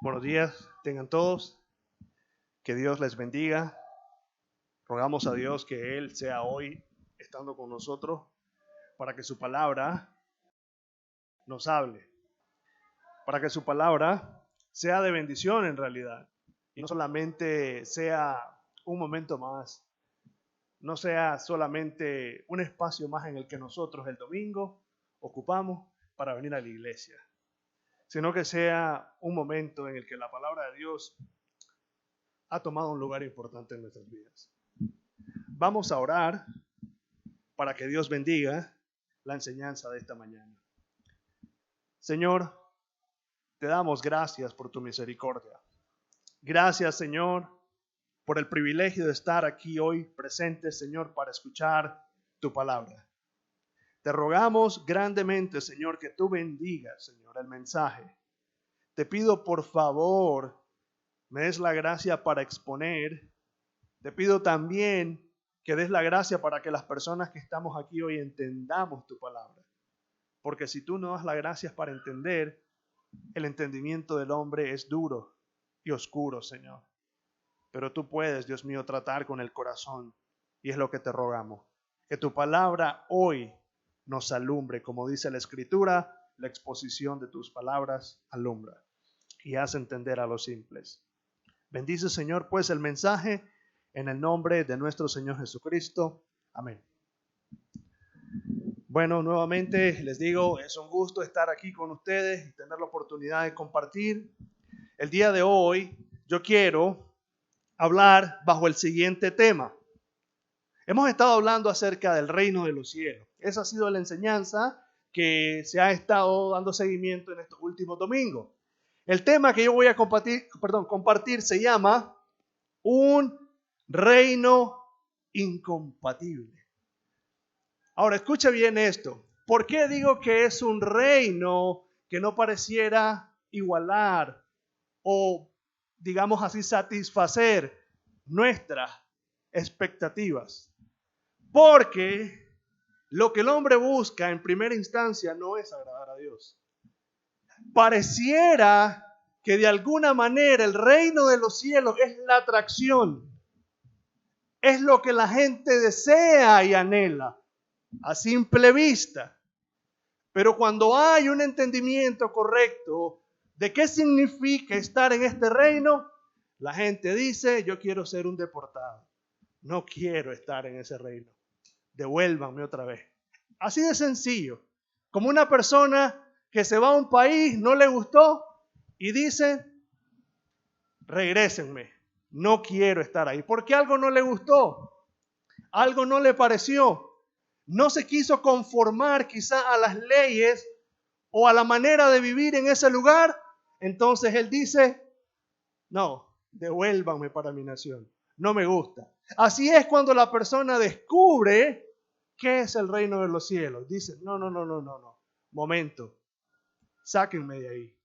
Buenos días, tengan todos. Que Dios les bendiga. Rogamos a Dios que Él sea hoy estando con nosotros para que su palabra nos hable, para que su palabra sea de bendición en realidad y no solamente sea un momento más, no sea solamente un espacio más en el que nosotros el domingo ocupamos para venir a la iglesia, sino que sea un momento en el que la palabra de Dios ha tomado un lugar importante en nuestras vidas. Vamos a orar para que Dios bendiga la enseñanza de esta mañana. Señor, te damos gracias por tu misericordia. Gracias, Señor, por el privilegio de estar aquí hoy presentes, Señor, para escuchar tu palabra. Te rogamos grandemente, Señor, que tú bendigas, Señor, el mensaje. Te pido, por favor, me des la gracia para exponer. Te pido también que des la gracia para que las personas que estamos aquí hoy entendamos tu palabra. Porque si tú no das la gracia para entender, el entendimiento del hombre es duro y oscuro, Señor. Pero tú puedes, Dios mío, tratar con el corazón. Y es lo que te rogamos. Que tu palabra hoy nos alumbre. Como dice la Escritura, la exposición de tus palabras alumbra y hace entender a los simples. Bendice, Señor, pues el mensaje en el nombre de nuestro Señor Jesucristo. Amén. Bueno, nuevamente les digo, es un gusto estar aquí con ustedes y tener la oportunidad de compartir. El día de hoy yo quiero hablar bajo el siguiente tema. Hemos estado hablando acerca del reino de los cielos. Esa ha sido la enseñanza que se ha estado dando seguimiento en estos últimos domingos. El tema que yo voy a compartir se llama un reino incompatible. Ahora, escucha bien esto. ¿Por qué digo que es un reino que no pareciera igualar o, digamos así, satisfacer nuestras expectativas? Porque lo que el hombre busca en primera instancia no es agradar a Dios. Pareciera que de alguna manera el reino de los cielos es la atracción. Es lo que la gente desea y anhela a simple vista. Pero cuando hay un entendimiento correcto de qué significa estar en este reino, la gente dice, yo quiero ser un deportado. No quiero estar en ese reino. Devuélvanme otra vez. Así de sencillo. Como una persona que se va a un país, no le gustó y dice, regrésenme. No quiero estar ahí. Porque algo no le gustó. Algo no le pareció. No se quiso conformar quizá a las leyes o a la manera de vivir en ese lugar. Entonces él dice, no, devuélvanme para mi nación. No me gusta. Así es cuando la persona descubre qué es el reino de los cielos. Dice, no. Momento, sáquenme de ahí.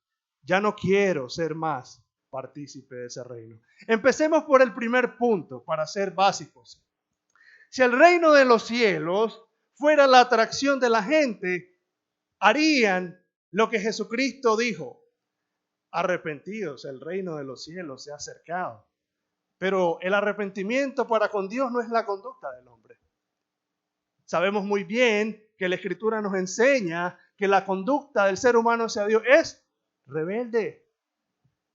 Ya no quiero ser más partícipe de ese reino. Empecemos por el primer punto para ser básicos. Si el reino de los cielos fuera la atracción de la gente, harían lo que Jesucristo dijo. Arrepentidos, el reino de los cielos se ha acercado. Pero el arrepentimiento para con Dios no es la conducta del hombre. Sabemos muy bien que la Escritura nos enseña que la conducta del ser humano hacia Dios es rebelde.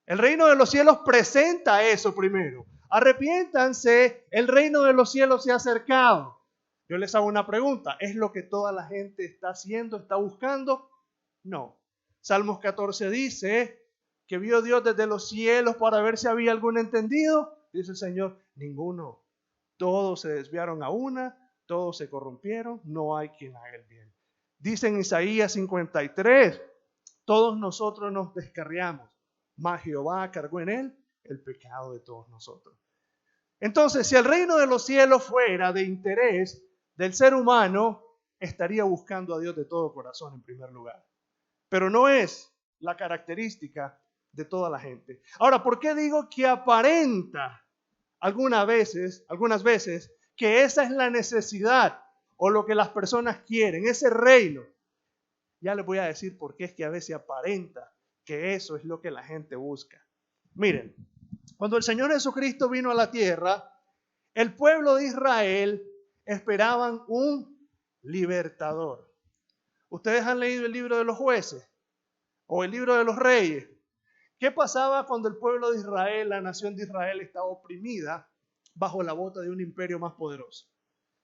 El reino de los cielos presenta eso primero. Arrepiéntanse, el reino de los cielos se ha acercado. Yo les hago una pregunta, ¿es lo que toda la gente está haciendo, está buscando? No. Salmos 14 dice que vio Dios desde los cielos para ver si había algún entendido. Dice el Señor, ninguno. Todos se desviaron a una, todos se corrompieron, no hay quien haga el bien. Dice en Isaías 53, todos nosotros nos descarriamos, mas Jehová cargó en él el pecado de todos nosotros. Entonces, si el reino de los cielos fuera de interés del ser humano, estaría buscando a Dios de todo corazón en primer lugar. Pero no es la característica de toda la gente. Ahora, ¿por qué digo que aparenta algunas veces que esa es la necesidad o lo que las personas quieren, ese reino? Ya les voy a decir por qué es que a veces aparenta que eso es lo que la gente busca. Miren, cuando el Señor Jesucristo vino a la tierra, el pueblo de Israel esperaban un libertador. ¿Ustedes han leído el libro de los jueces o el libro de los reyes? ¿Qué pasaba cuando el pueblo de Israel, la nación de Israel, estaba oprimida bajo la bota de un imperio más poderoso?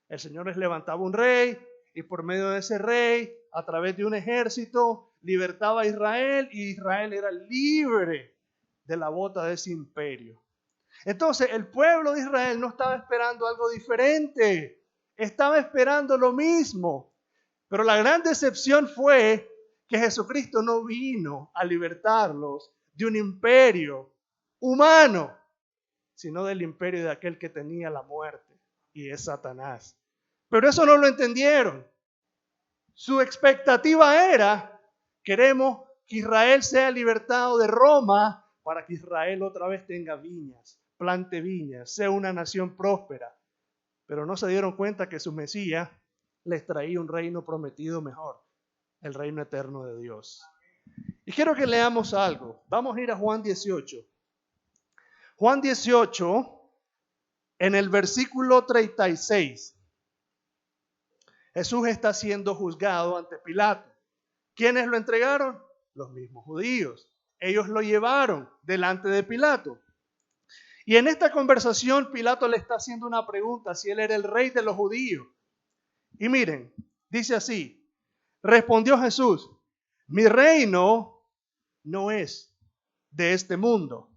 El Señor les levantaba un rey y por medio de ese rey, a través de un ejército, libertaba a Israel y Israel era libre de la bota de ese imperio. Entonces el pueblo de Israel no estaba esperando algo diferente, estaba esperando lo mismo. Pero la gran decepción fue que Jesucristo no vino a libertarlos de un imperio humano, sino del imperio de aquel que tenía la muerte, y es Satanás. Pero eso no lo entendieron. Su expectativa era, queremos que Israel sea libertado de Roma para que Israel otra vez tenga viñas, plante viñas, sea una nación próspera. Pero no se dieron cuenta que su Mesías les traía un reino prometido mejor, el reino eterno de Dios. Y quiero que leamos algo. Vamos a ir a Juan 18. Juan 18, en el versículo 36. Jesús está siendo juzgado ante Pilato. ¿Quiénes lo entregaron? Los mismos judíos. Ellos lo llevaron delante de Pilato. Y en esta conversación Pilato le está haciendo una pregunta, si él era el rey de los judíos. Y miren, dice así, respondió Jesús, mi reino no es de este mundo.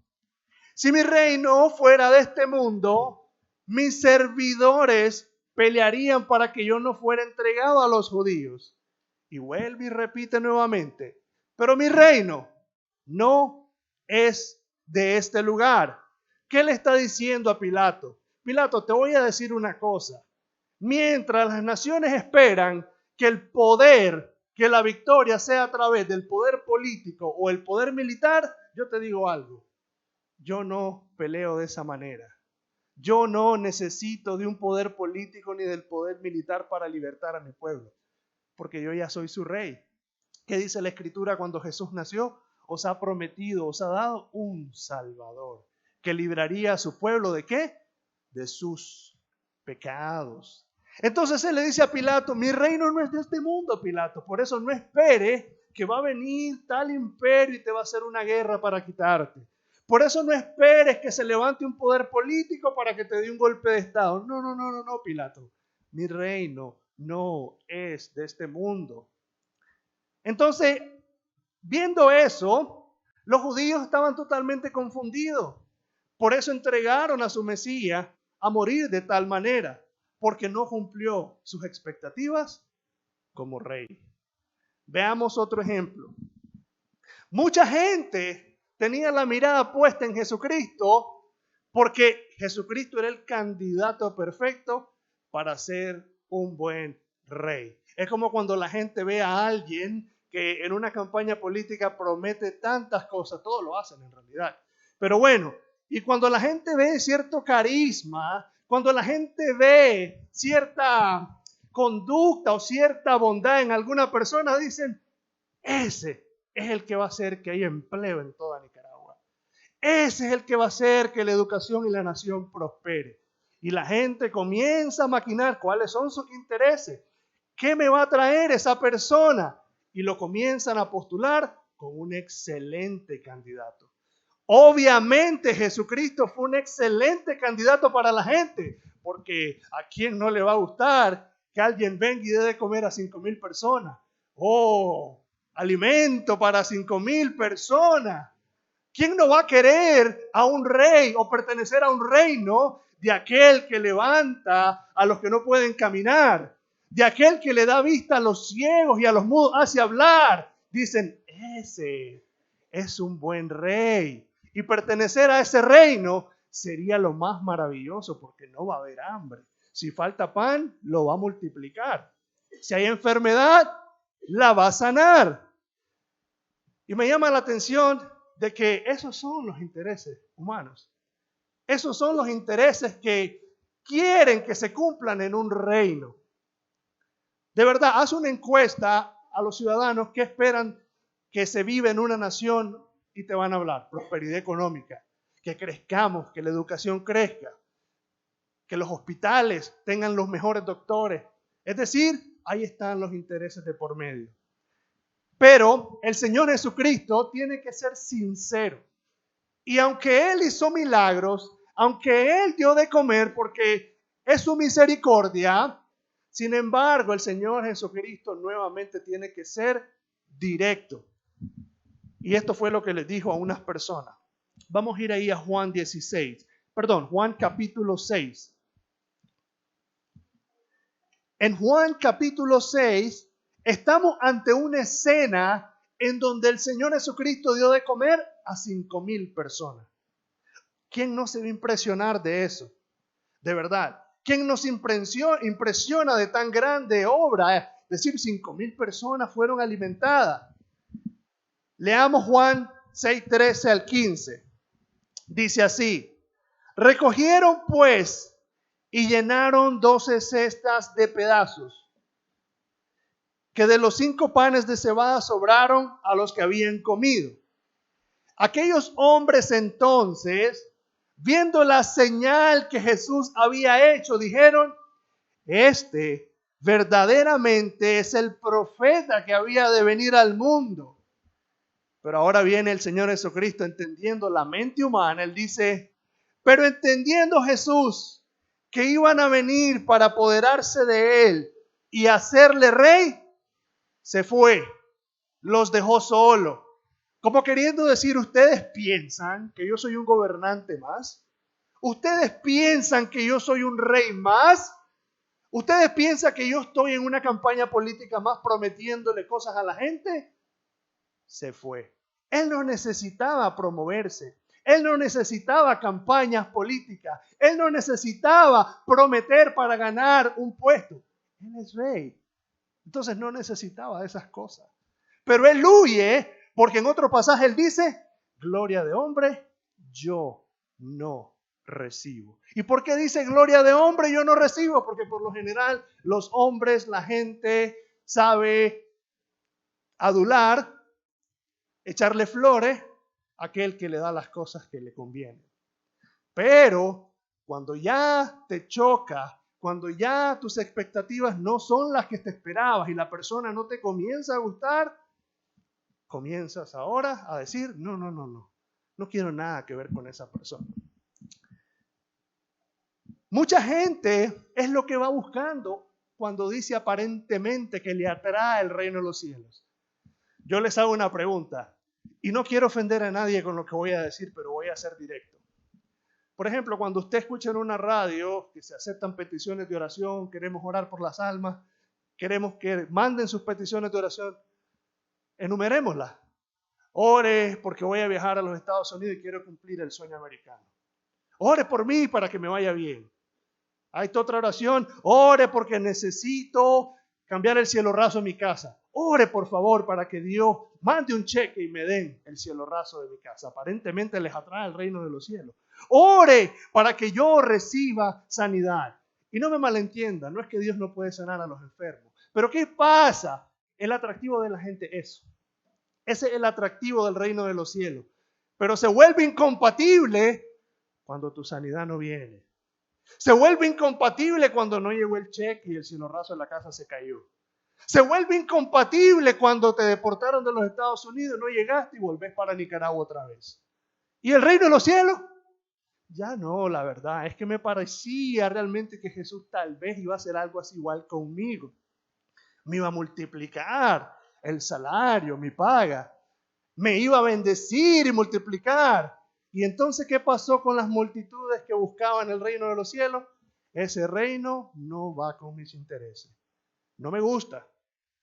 Si mi reino fuera de este mundo, mis servidores pelearían para que yo no fuera entregado a los judíos. Y vuelve y repite nuevamente, pero mi reino no es de este lugar. ¿Qué le está diciendo a Pilato? Pilato, te voy a decir una cosa. Mientras las naciones esperan que el poder, que la victoria sea a través del poder político o el poder militar, yo te digo algo. Yo no peleo de esa manera. Yo no necesito de un poder político ni del poder militar para libertar a mi pueblo, porque yo ya soy su rey. ¿Qué dice la Escritura cuando Jesús nació? Os ha prometido, os ha dado un Salvador que libraría a su pueblo ¿de qué? De sus pecados. Entonces él le dice a Pilato, mi reino no es de este mundo, Pilato, por eso no espere que va a venir tal imperio y te va a hacer una guerra para quitarte. Por eso no esperes que se levante un poder político para que te dé un golpe de estado. No, Pilato. Mi reino no es de este mundo. Entonces, viendo eso, los judíos estaban totalmente confundidos. Por eso entregaron a su Mesías a morir de tal manera, porque no cumplió sus expectativas como rey. Veamos otro ejemplo. Mucha gente tenía la mirada puesta en Jesucristo porque Jesucristo era el candidato perfecto para ser un buen rey. Es como cuando la gente ve a alguien que en una campaña política promete tantas cosas, todos lo hacen en realidad. Pero bueno, y cuando la gente ve cierto carisma, cuando la gente ve cierta conducta o cierta bondad en alguna persona, dicen, ese es el que va a hacer que haya empleo en toda Nicaragua. Ese es el que va a hacer que la educación y la nación prospere. Y la gente comienza a maquinar cuáles son sus intereses. ¿Qué me va a traer esa persona? Y lo comienzan a postular como un excelente candidato. Obviamente Jesucristo fue un excelente candidato para la gente, porque ¿a quién no le va a gustar que alguien venga y dé de comer a 5,000 personas? ¡Oh! Alimento para 5,000 personas. ¿Quién no va a querer a un rey o pertenecer a un reino de aquel que levanta a los que no pueden caminar? De aquel que le da vista a los ciegos y a los mudos hace hablar. Dicen, ese es un buen rey. Y pertenecer a ese reino sería lo más maravilloso porque no va a haber hambre. Si falta pan, lo va a multiplicar. Si hay enfermedad, la va a sanar. Y me llama la atención de que esos son los intereses humanos. Esos son los intereses que quieren que se cumplan en un reino. De verdad, haz una encuesta a los ciudadanos que esperan que se vive en una nación y te van a hablar prosperidad económica. que crezcamos, que la educación crezca, que los hospitales tengan los mejores doctores. Es decir, ahí están los intereses de por medio. Pero el Señor Jesucristo tiene que ser sincero. Y aunque Él hizo milagros, aunque Él dio de comer porque es su misericordia, sin embargo, el Señor Jesucristo nuevamente tiene que ser directo. Y esto fue lo que les dijo a unas personas. Vamos a ir ahí a Juan capítulo 6. En Juan capítulo 6 estamos ante una escena en donde el Señor Jesucristo dio de comer a 5,000 personas. ¿Quién no se va a impresionar de eso? De verdad. ¿Quién nos impresiona de tan grande obra? Es decir, 5,000 personas fueron alimentadas. Leamos Juan 6, 13 al 15. Dice así: recogieron pues y llenaron 12 cestas de pedazos, que de los 5 panes de cebada sobraron a los que habían comido. Aquellos hombres entonces, viendo la señal que Jesús había hecho, dijeron: este verdaderamente es el profeta que había de venir al mundo. Pero ahora viene el Señor Jesucristo entendiendo la mente humana. Él dice: pero entendiendo Jesús que iban a venir para apoderarse de él y hacerle rey, se fue, los dejó solo. Como queriendo decir: ¿ustedes piensan que yo soy un gobernante más? ¿Ustedes piensan que yo soy un rey más? ¿Ustedes piensan que yo estoy en una campaña política más prometiéndole cosas a la gente? Se fue. Él no necesitaba promoverse. Él no necesitaba campañas políticas. Él no necesitaba prometer para ganar un puesto. Él es rey. Entonces no necesitaba de esas cosas. Pero él huye porque en otro pasaje él dice: gloria de hombre, yo no recibo. ¿Y por qué dice gloria de hombre yo no recibo? Porque por lo general los hombres, la gente sabe adular, echarle flores a aquel que le da las cosas que le convienen. Pero cuando ya te choca, cuando ya tus expectativas no son las que te esperabas y la persona no te comienza a gustar, comienzas ahora a decir: no quiero nada que ver con esa persona. Mucha gente es lo que va buscando cuando dice aparentemente que le atrae el reino de los cielos. Yo les hago una pregunta, y no quiero ofender a nadie con lo que voy a decir, pero voy a ser directo. Por ejemplo, cuando usted escucha en una radio que se aceptan peticiones de oración, queremos orar por las almas, queremos que manden sus peticiones de oración, enumerémoslas. Ore porque voy a viajar a los Estados Unidos y quiero cumplir el sueño americano. Ore por mí para que me vaya bien. Hay otra oración: ore porque necesito cambiar el cielo raso en mi casa. Ore por favor para que Dios mande un cheque y me den el cielo raso de mi casa. Aparentemente les atrae el reino de los cielos. Ore para que yo reciba sanidad. Y no me malentienda, no es que Dios no puede sanar a los enfermos. Pero ¿qué pasa? El atractivo de la gente es eso. Ese es el atractivo del reino de los cielos. Pero se vuelve incompatible cuando tu sanidad no viene. Se vuelve incompatible cuando no llegó el cheque y el cielo raso de la casa se cayó. Se vuelve incompatible cuando te deportaron de los Estados Unidos, no llegaste y volvés para Nicaragua otra vez. ¿Y el reino de los cielos? Ya no, la verdad es que me parecía realmente que Jesús tal vez iba a hacer algo así igual conmigo. Me iba a multiplicar el salario, mi paga. Me iba a bendecir y multiplicar. ¿Y entonces qué pasó con las multitudes que buscaban el reino de los cielos? Ese reino no va con mis intereses. No me gusta,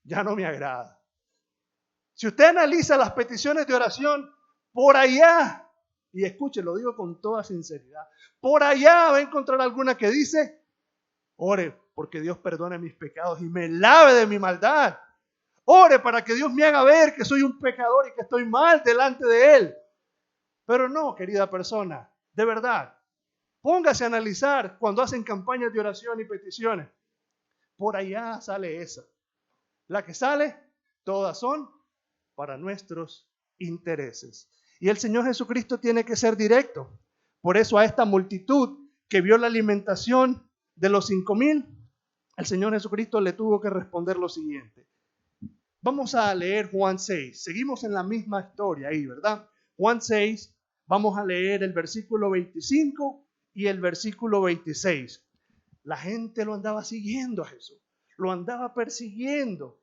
ya no me agrada. Si usted analiza las peticiones de oración, por allá, y escuche, lo digo con toda sinceridad, por allá va a encontrar alguna que dice: ore porque Dios perdone mis pecados y me lave de mi maldad. Ore para que Dios me haga ver que soy un pecador y que estoy mal delante de Él. Pero no, querida persona, de verdad, póngase a analizar cuando hacen campañas de oración y peticiones. Por allá sale esa. La que sale, todas son para nuestros intereses. Y el Señor Jesucristo tiene que ser directo. Por eso a esta multitud que vio la alimentación de los 5,000, el Señor Jesucristo le tuvo que responder lo siguiente. Vamos a leer Juan 6. Seguimos en la misma historia ahí, ¿verdad? Juan 6, vamos a leer el versículo 25 y el versículo 26. La gente lo andaba siguiendo a Jesús, lo andaba persiguiendo.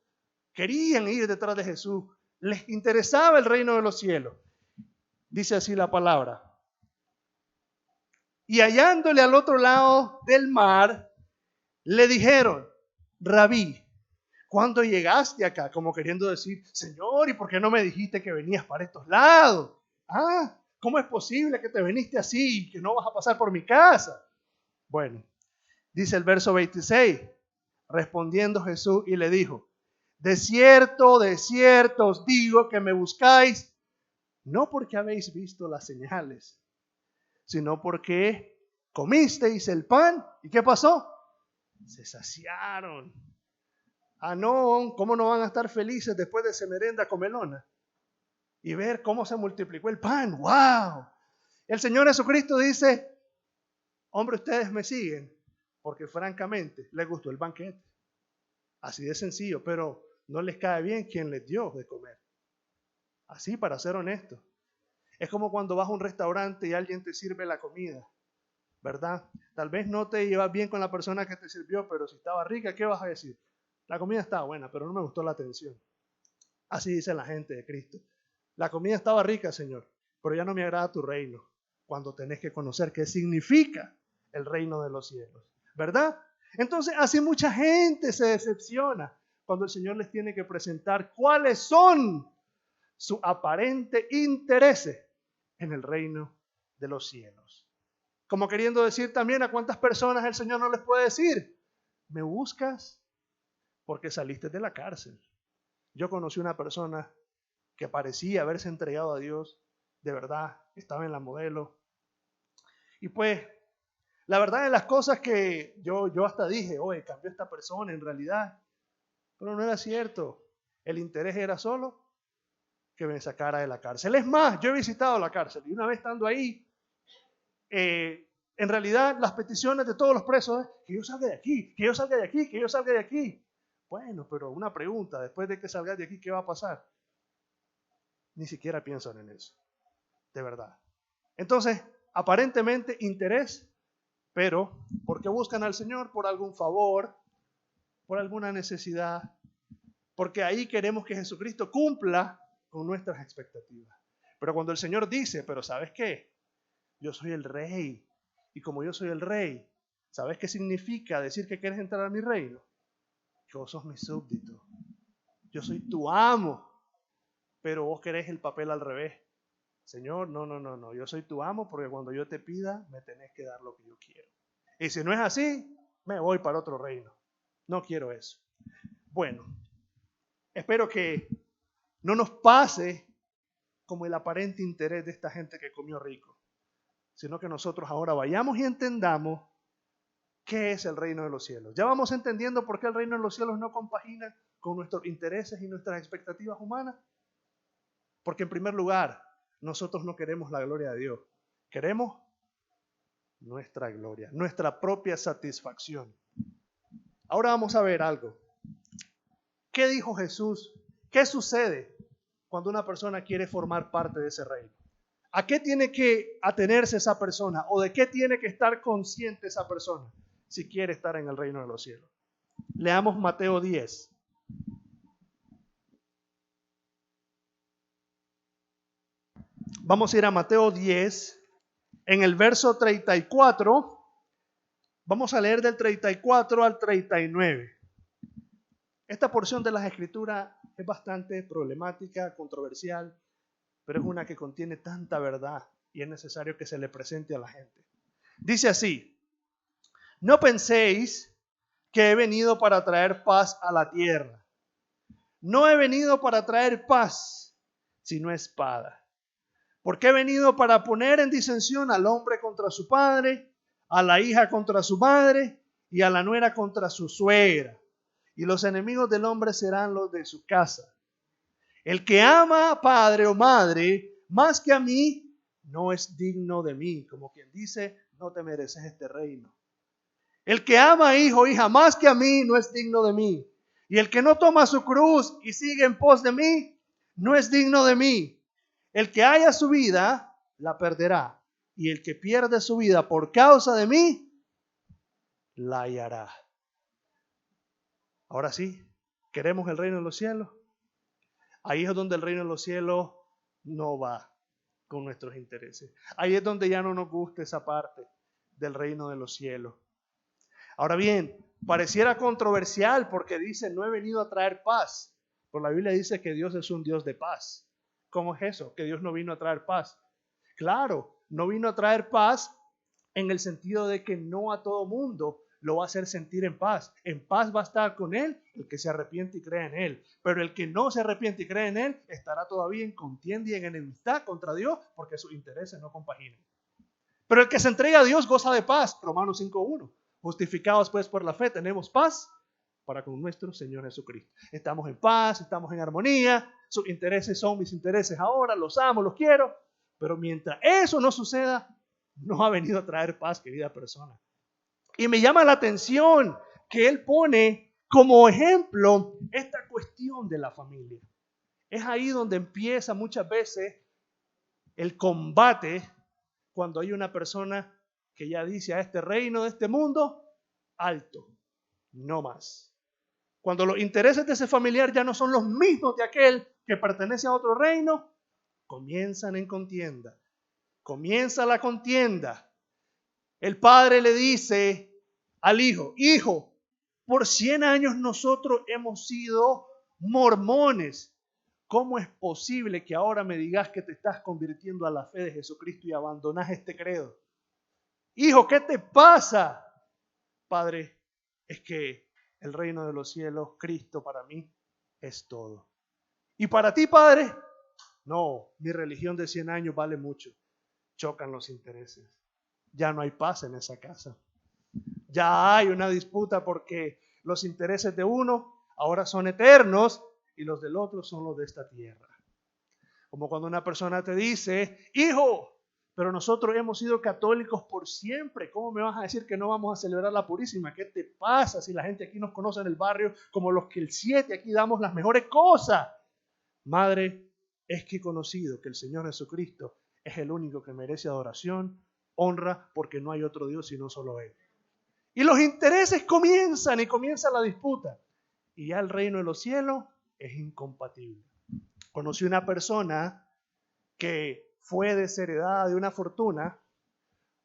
Querían ir detrás de Jesús, les interesaba el reino de los cielos. Dice así la palabra. Y hallándole al otro lado del mar, le dijeron, Rabí, ¿cuándo llegaste acá? Como queriendo decir, Señor, ¿y por qué no me dijiste que venías para estos lados? ¿Cómo es posible que te viniste así y que no vas a pasar por mi casa? Bueno, dice el verso 26, respondiendo Jesús y le dijo, de cierto os digo que me buscáis, no porque habéis visto las señales, sino porque comisteis el pan. ¿Y qué pasó? Se saciaron. No, ¿cómo no van a estar felices después de esa merenda comelona? Y ver cómo se multiplicó el pan. ¡Wow! El Señor Jesucristo dice, hombre, ustedes me siguen porque francamente les gustó el banquete. Así de sencillo, pero no les cae bien quien les dio de comer. Así, para ser honesto. Es como cuando vas a un restaurante y alguien te sirve la comida, ¿verdad? Tal vez no te llevas bien con la persona que te sirvió, pero si estaba rica, ¿qué vas a decir? La comida estaba buena, pero no me gustó la atención. Así dice la gente de Cristo. La comida estaba rica, Señor, pero ya no me agrada tu reino, cuando tenés que conocer qué significa el reino de los cielos, ¿verdad? Entonces, así mucha gente se decepciona cuando el Señor les tiene que presentar cuáles son sus aparentes intereses en el reino de los cielos. Como queriendo decir también a cuántas personas el Señor no les puede decir, me buscas porque saliste de la cárcel. Yo conocí una persona que parecía haberse entregado a Dios, de verdad, estaba en la modelo. Y pues, la verdad de las cosas que yo hasta dije, oye, cambió esta persona en realidad, pero no era cierto. El interés era solo que me sacara de la cárcel. Es más, yo he visitado la cárcel y una vez estando ahí, en realidad las peticiones de todos los presos es que yo salga de aquí, que yo salga de aquí, que yo salga de aquí. Bueno, pero una pregunta, después de que salgas de aquí, ¿qué va a pasar? Ni siquiera piensan en eso, de verdad. Entonces, aparentemente interés, pero ¿por qué buscan al Señor? Por algún favor, por alguna necesidad, porque ahí queremos que Jesucristo cumpla con nuestras expectativas. Pero cuando el Señor dice, pero ¿sabes qué? Yo soy el rey, y como yo soy el rey, ¿sabes qué significa decir que quieres entrar a mi reino? Que vos sos mi súbdito, yo soy tu amo, pero vos querés el papel al revés. Señor, no, yo soy tu amo porque cuando yo te pida, me tenés que dar lo que yo quiero. Y si no es así, me voy para otro reino. No quiero eso. Bueno, espero que no nos pase como el aparente interés de esta gente que comió rico, sino que nosotros ahora vayamos y entendamos qué es el reino de los cielos. Ya vamos entendiendo por qué el reino de los cielos no compagina con nuestros intereses y nuestras expectativas humanas. Porque en primer lugar, nosotros no queremos la gloria de Dios, queremos nuestra gloria, nuestra propia satisfacción. Ahora vamos a ver algo. ¿Qué dijo Jesús? ¿Qué sucede cuando una persona quiere formar parte de ese reino? ¿A qué tiene que atenerse esa persona? ¿O de qué tiene que estar consciente esa persona si quiere estar en el reino de los cielos? Leamos Mateo 10. Vamos a ir a Mateo 10, en el verso 34, vamos a leer del 34 al 39. Esta porción de las Escrituras es bastante problemática, controversial, pero es una que contiene tanta verdad y es necesario que se le presente a la gente. Dice así, no penséis que he venido para traer paz a la tierra. No he venido para traer paz, sino espada. Porque he venido para poner en disensión al hombre contra su padre, a la hija contra su madre y a la nuera contra su suegra. Y los enemigos del hombre serán los de su casa. El que ama a padre o madre más que a mí, no es digno de mí. Como quien dice, no te mereces este reino. El que ama a hijo o hija más que a mí no es digno de mí. Y el que no toma su cruz y sigue en pos de mí, no es digno de mí. El que haya su vida, la perderá. Y el que pierde su vida por causa de mí, la hallará. Ahora sí, ¿queremos el reino de los cielos? Ahí es donde el reino de los cielos no va con nuestros intereses. Ahí es donde ya no nos gusta esa parte del reino de los cielos. Ahora bien, pareciera controversial porque dice, no he venido a traer paz. Pero la Biblia dice que Dios es un Dios de paz. ¿Cómo es eso? Que Dios no vino a traer paz. Claro, no vino a traer paz en el sentido de que no a todo mundo lo va a hacer sentir en paz. En paz va a estar con él el que se arrepiente y cree en él. Pero el que no se arrepiente y cree en él estará todavía en contienda y en enemistad contra Dios porque sus intereses no compaginan. Pero el que se entrega a Dios goza de paz. Romanos 5:1. Justificados pues por la fe tenemos paz para con nuestro Señor Jesucristo. Estamos en paz, estamos en armonía. Sus intereses son mis intereses ahora, los amo, los quiero. Pero mientras eso no suceda, no ha venido a traer paz, querida persona. Y me llama la atención que él pone como ejemplo esta cuestión de la familia. Es ahí donde empieza muchas veces el combate cuando hay una persona que ya dice a este reino de este mundo, alto, no más. Cuando los intereses de ese familiar ya no son los mismos de aquel que pertenece a otro reino, comienzan en contienda. Comienza la contienda. El padre le dice al hijo, hijo, por 100 años nosotros hemos sido mormones. ¿Cómo es posible que ahora me digas que te estás convirtiendo a la fe de Jesucristo y abandonas este credo? Hijo, ¿qué te pasa? Padre, es que el reino de los cielos, Cristo para mí es todo. ¿Y para ti, padre? No, mi religión de 100 años vale mucho. Chocan los intereses. Ya no hay paz en esa casa. Ya hay una disputa porque los intereses de uno ahora son eternos y los del otro son los de esta tierra. Como cuando una persona te dice, hijo, pero nosotros hemos sido católicos por siempre. ¿Cómo me vas a decir que no vamos a celebrar la Purísima? ¿Qué te pasa si la gente aquí nos conoce en el barrio como los que el 7 aquí damos las mejores cosas? Madre, es que he conocido que el Señor Jesucristo es el único que merece adoración, honra, porque no hay otro Dios sino solo Él. Y los intereses comienzan y comienza la disputa. Y ya el reino de los cielos es incompatible. Conocí una persona que fue desheredada de una fortuna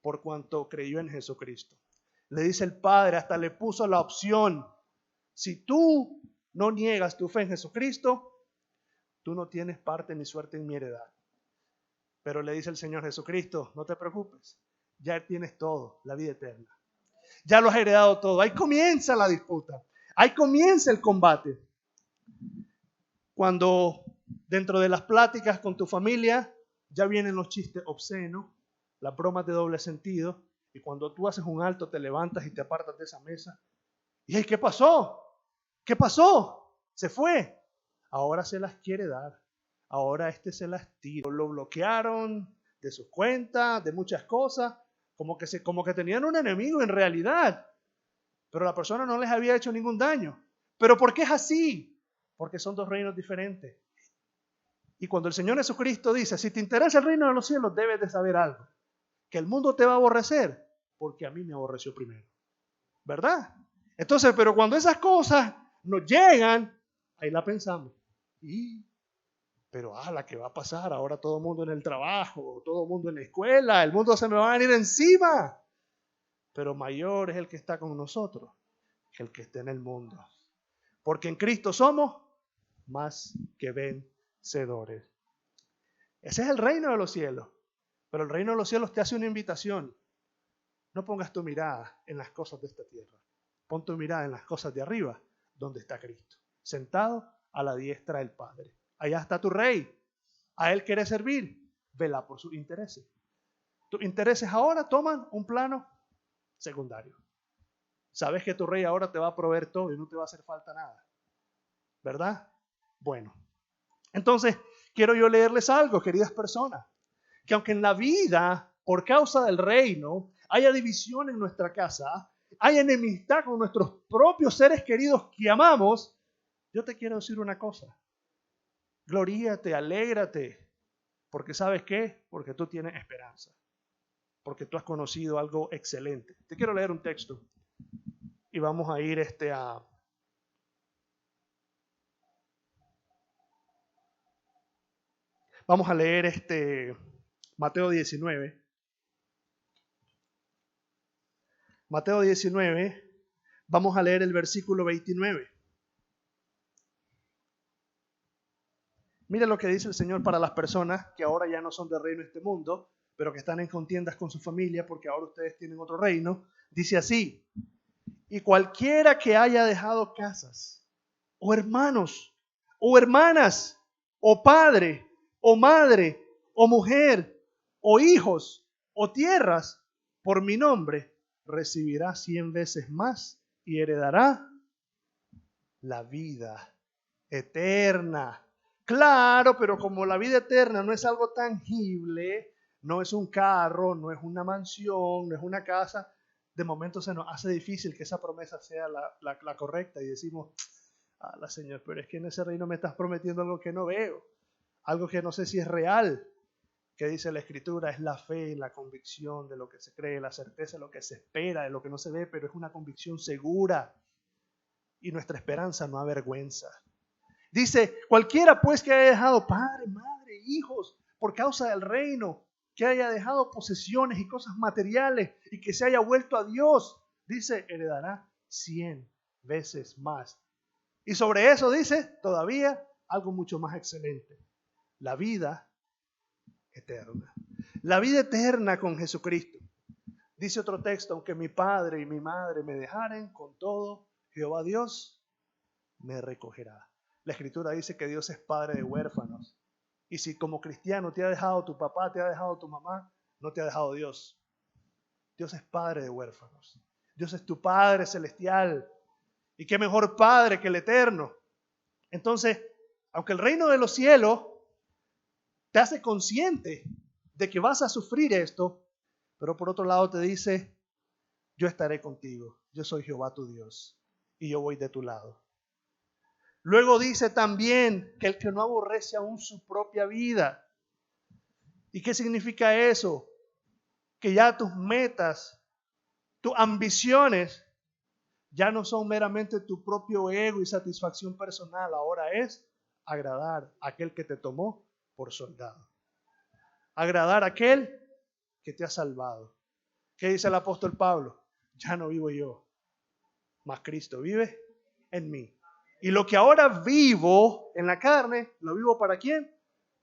por cuanto creyó en Jesucristo. Le dice el padre, hasta le puso la opción, si tú no niegas tu fe en Jesucristo, tú no tienes parte ni suerte en mi heredad. Pero le dice el Señor Jesucristo, no te preocupes, ya tienes todo, la vida eterna. Ya lo has heredado todo. Ahí comienza la disputa. Ahí comienza el combate. Cuando dentro de las pláticas con tu familia ya vienen los chistes obscenos, las bromas de doble sentido, y cuando tú haces un alto te levantas y te apartas de esa mesa. ¿Y qué pasó? ¿Qué pasó? Se fue. Ahora se las quiere dar. Ahora se las tira. Lo bloquearon de sus cuentas, de muchas cosas, como que tenían un enemigo en realidad. Pero la persona no les había hecho ningún daño. ¿Pero por qué es así? Porque son dos reinos diferentes. Y cuando el Señor Jesucristo dice, si te interesa el reino de los cielos, debes de saber algo. Que el mundo te va a aborrecer, porque a mí me aborreció primero. ¿Verdad? Entonces, pero cuando esas cosas nos llegan, ahí la pensamos. Pero la que va a pasar ahora todo el mundo en el trabajo, todo el mundo en la escuela, el mundo se me va a venir encima. Pero mayor es el que está con nosotros que el que está en el mundo. Porque en Cristo somos más que vencedores. Ese es el reino de los cielos. Pero el reino de los cielos te hace una invitación. No pongas tu mirada en las cosas de esta tierra. Pon tu mirada en las cosas de arriba, donde está Cristo, sentado a la diestra del Padre. Allá está tu rey. A él quieres servir. Vela por sus intereses. Tus intereses ahora toman un plano secundario. Sabes que tu rey ahora te va a proveer todo y no te va a hacer falta nada. ¿Verdad? Bueno. Entonces, quiero yo leerles algo, queridas personas. que aunque en la vida, por causa del reino, haya división en nuestra casa, hay enemistad con nuestros propios seres queridos que amamos, yo te quiero decir una cosa. Gloríate, alégrate, porque ¿sabes qué? Porque tú tienes esperanza, porque tú has conocido algo excelente. Te quiero leer un texto y vamos a ir Vamos a leer Mateo 19. Mateo 19, vamos a leer el versículo 29. Mira lo que dice el Señor para las personas que ahora ya no son del reino de este mundo, pero que están en contiendas con su familia porque ahora ustedes tienen otro reino. Dice así: y cualquiera que haya dejado casas, o hermanos, o hermanas, o padre, o madre, o mujer, o hijos, o tierras, por mi nombre, recibirá 100 veces más y heredará la vida eterna. Claro, pero como la vida eterna no es algo tangible, no es un carro, no es una mansión, no es una casa, de momento se nos hace difícil que esa promesa sea la correcta y decimos: la Señor, pero es que en ese reino me estás prometiendo algo que no veo, algo que no sé si es real. Que dice la Escritura, es la fe, la convicción de lo que se cree, la certeza de lo que se espera, de lo que no se ve, pero es una convicción segura. Y nuestra esperanza no avergüenza. Dice: cualquiera pues que haya dejado padre, madre, hijos, por causa del reino, que haya dejado posesiones y cosas materiales y que se haya vuelto a Dios, dice, heredará 100 veces más. Y sobre eso dice todavía algo mucho más excelente: la vida eterna. La vida eterna con Jesucristo. Dice otro texto: aunque mi padre y mi madre me dejaren, con todo, Jehová Dios me recogerá. La Escritura dice que Dios es padre de huérfanos. Y si como cristiano te ha dejado tu papá, te ha dejado tu mamá, no te ha dejado Dios. Dios es padre de huérfanos. Dios es tu Padre celestial. Y qué mejor Padre que el eterno. Entonces, aunque el reino de los cielos te hace consciente de que vas a sufrir esto, pero por otro lado te dice: yo estaré contigo, yo soy Jehová tu Dios y yo voy de tu lado. Luego dice también que el que no aborrece aún su propia vida. ¿Y qué significa eso? Que ya tus metas, tus ambiciones, ya no son meramente tu propio ego y satisfacción personal, ahora es agradar a aquel que te tomó por soldado. Agradar a aquel que te ha salvado. ¿Qué dice el apóstol Pablo? Ya no vivo yo, mas Cristo vive en mí. Y lo que ahora vivo en la carne, ¿lo vivo para quién?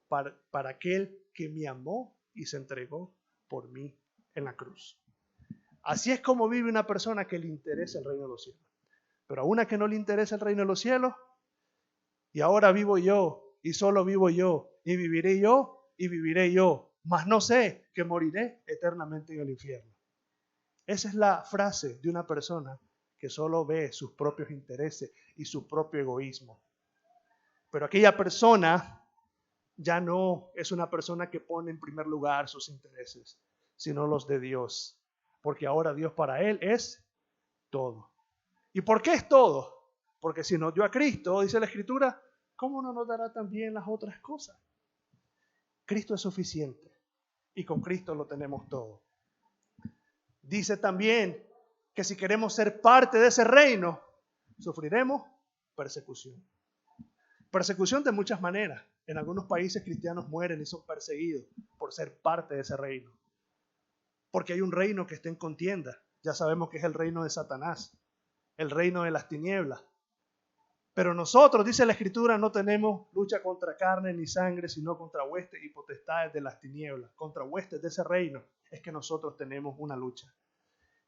Para aquel que me amó y se entregó por mí en la cruz. Así es como vive una persona que le interesa el reino de los cielos. Pero a una que no le interesa el reino de los cielos, y ahora vivo yo, y solo vivo yo, y viviré yo, mas no sé que moriré eternamente en el infierno. Esa es la frase de una persona que solo ve sus propios intereses y su propio egoísmo. Pero aquella persona ya no es una persona que pone en primer lugar sus intereses, sino los de Dios. Porque ahora Dios para él es todo. ¿Y por qué es todo? Porque si nos dio a Cristo, dice la Escritura, ¿cómo no nos dará también las otras cosas? Cristo es suficiente y con Cristo lo tenemos todo. Dice también que si queremos ser parte de ese reino, sufriremos persecución. Persecución de muchas maneras. En algunos países cristianos mueren y son perseguidos por ser parte de ese reino. Porque hay un reino que está en contienda. Ya sabemos que es el reino de Satanás, el reino de las tinieblas. Pero nosotros, dice la Escritura, no tenemos lucha contra carne ni sangre, sino contra huestes y potestades de las tinieblas, contra huestes de ese reino. Es que nosotros tenemos una lucha.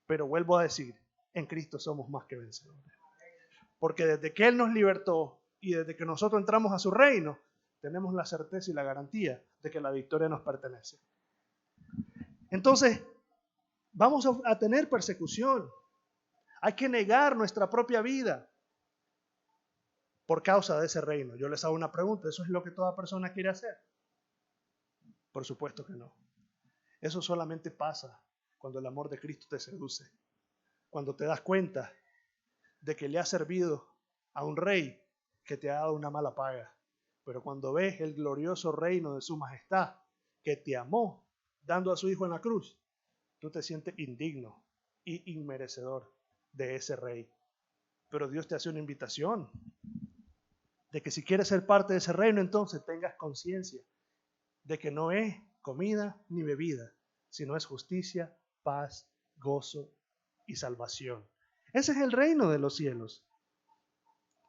Pero vuelvo a decir, en Cristo somos más que vencedores. Porque desde que Él nos libertó y desde que nosotros entramos a su reino, tenemos la certeza y la garantía de que la victoria nos pertenece. Entonces, vamos a tener persecución. Hay que negar nuestra propia vida por causa de ese reino. Yo les hago una pregunta: ¿eso es lo que toda persona quiere hacer? Por supuesto que no. Eso solamente pasa cuando el amor de Cristo te seduce. Cuando te das cuenta de que le has servido a un rey que te ha dado una mala paga. Pero cuando ves el glorioso reino de su majestad, que te amó dando a su hijo en la cruz, tú te sientes indigno y inmerecedor de ese rey. Pero Dios te hace una invitación de que si quieres ser parte de ese reino, entonces tengas conciencia de que no es comida ni bebida, sino es justicia, paz, gozo y salvación. Ese es el reino de los cielos.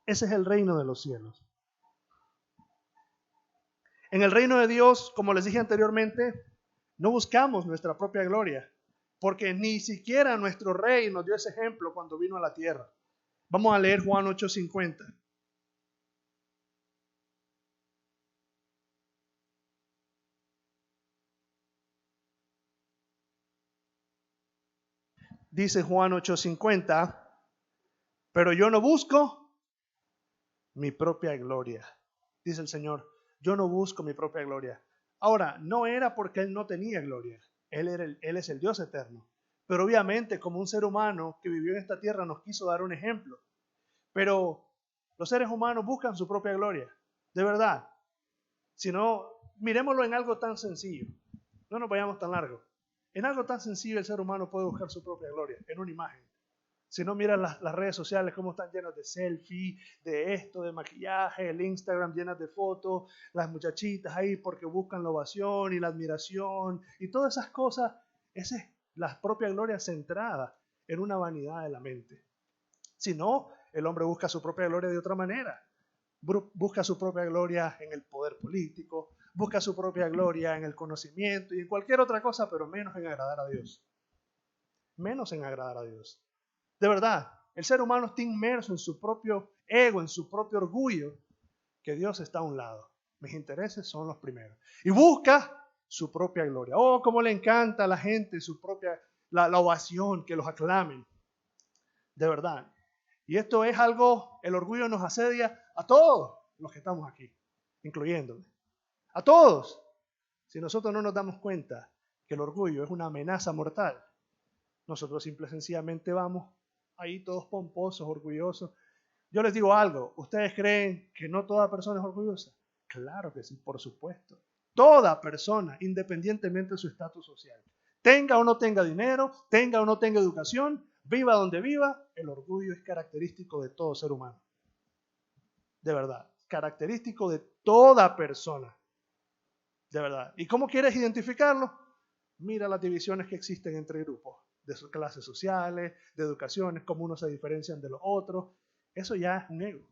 Ese es el reino de los cielos. En el reino de Dios, como les dije anteriormente, no buscamos nuestra propia gloria, porque ni siquiera nuestro rey nos dio ese ejemplo cuando vino a la tierra. Vamos a leer Juan 8:50. Dice Juan 8:50, pero yo no busco mi propia gloria. Dice el Señor, yo no busco mi propia gloria. Ahora, no era porque Él no tenía gloria. Él es el Dios eterno. Pero obviamente, como un ser humano que vivió en esta tierra, nos quiso dar un ejemplo. Pero los seres humanos buscan su propia gloria. De verdad. Si no, miremoslo en algo tan sencillo. No nos vayamos tan largo. En algo tan sencillo el ser humano puede buscar su propia gloria, en una imagen. Si no, miran las redes sociales, cómo están llenas de selfie, de esto, de maquillaje, el Instagram llenas de fotos, las muchachitas ahí porque buscan la ovación y la admiración y todas esas cosas. Esa es la propia gloria centrada en una vanidad de la mente. Si no, el hombre busca su propia gloria de otra manera. Busca su propia gloria en el poder político, busca su propia gloria en el conocimiento y en cualquier otra cosa, pero menos en agradar a Dios. Menos en agradar a Dios. De verdad, el ser humano está inmerso en su propio ego, en su propio orgullo, que Dios está a un lado. Mis intereses son los primeros. Y busca su propia gloria. Oh, cómo le encanta a la gente su propia, la ovación, que los aclamen. De verdad. Y esto es algo, el orgullo nos asedia a todos los que estamos aquí, incluyéndome. A todos. Si nosotros no nos damos cuenta que el orgullo es una amenaza mortal, nosotros simple y sencillamente vamos ahí todos pomposos, orgullosos. Yo les digo algo, ¿ustedes creen que no toda persona es orgullosa? Claro que sí, por supuesto. Toda persona, independientemente de su estatus social, tenga o no tenga dinero, tenga o no tenga educación, viva donde viva, el orgullo es característico de todo ser humano. De verdad, característico de toda persona. De verdad. ¿Y cómo quieres identificarlo? Mira las divisiones que existen entre grupos, de sus clases sociales, de educaciones, cómo unos se diferencian de los otros. Eso ya es un ego.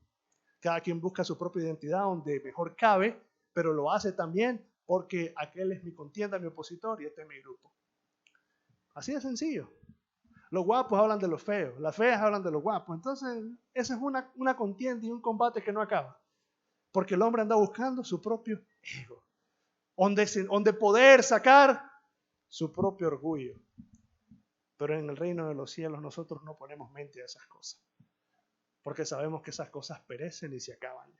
Cada quien busca su propia identidad donde mejor cabe, pero lo hace también porque aquel es mi contienda, mi opositor y este es mi grupo. Así de sencillo. Los guapos hablan de los feos, las feas hablan de los guapos. Entonces, esa es una contienda y un combate que no acaba. Porque el hombre anda buscando su propio ego. Donde poder sacar su propio orgullo. Pero en el reino de los cielos nosotros no ponemos mente a esas cosas. Porque sabemos que esas cosas perecen y se acaban.